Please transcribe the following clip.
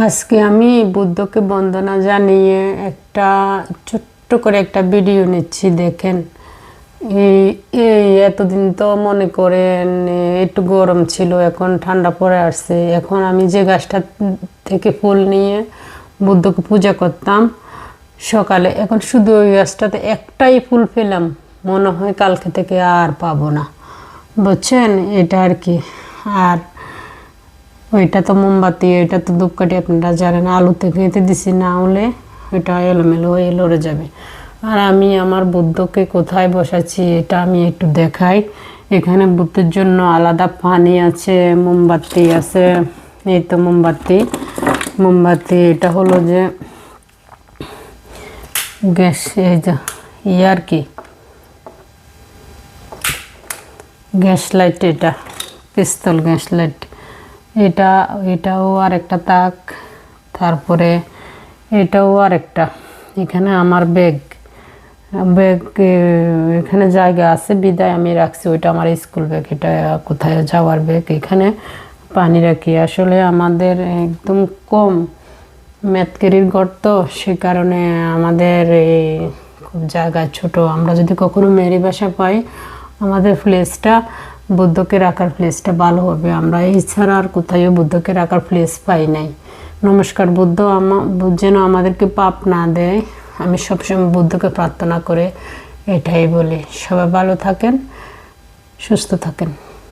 আজকে আমি বুদ্ধকে বন্দনা জানিয়ে একটা ছোট্ট করে একটা ভিডিও নিচ্ছি, দেখেন। এই এই এতদিন তো মনে করেন একটু গরম ছিল, এখন ঠান্ডা পড়ে আসছে। এখন আমি যে গাছটা থেকে ফুল নিয়ে বুদ্ধকে পূজা করতাম সকালে, এখন শুধু ওই গাছটাতে একটাই ফুল পেলাম, মনে হয় কালকে থেকে আর পাবো না, বুঝছেন? এটা আর কি। আর ওইটা তো মোমবাতি, এটা তো ধূপকাঠি, আপনারা জানেন। আলুতে খেতে দিছি, না হলে এটা এলোমেলো হয়ে লড়ে যাবে। আর আমি আমার বুদ্ধকে কোথায় বসাচ্ছি এটা আমি একটু দেখাই। এখানে বুদ্ধের জন্য আলাদা পানি আছে, মোমবাতি আছে। এই তো মোমবাতি এটা হলো যে গ্যাস, এই যে আর কি গ্যাস লাইট, এটা পিস্তল গ্যাস লাইট। এটাও আর একটা তাক, তারপরে এটাও আর একটা। এখানে আমার ব্যাগ এখানে জায়গা আছে বিদায় আমি রাখছি, ওইটা আমার স্কুল ব্যাগ। এটা কোথায় যাওয়ার ব্যাগ। এখানে পানি রাখি। আসলে আমাদের একদম কম মেতকেরির ঘর, তো সে কারণে আমাদের এই খুব জায়গা ছোট। আমরা যদি কখনো মেরি বাসা পাই, আমাদের প্লেসটা বুদ্ধকে রাখার প্লেসটা ভালো হবে। আমরা এছাড়া আর কোথাও বুদ্ধকে রাখার প্লেস পাই নাই। নমস্কার বুদ্ধ, যেন আমাদেরকে পাপ না দেয়, আমি সবসময় বুদ্ধকে প্রার্থনা করে এটাই বলি। সবাই ভালো থাকেন, সুস্থ থাকেন।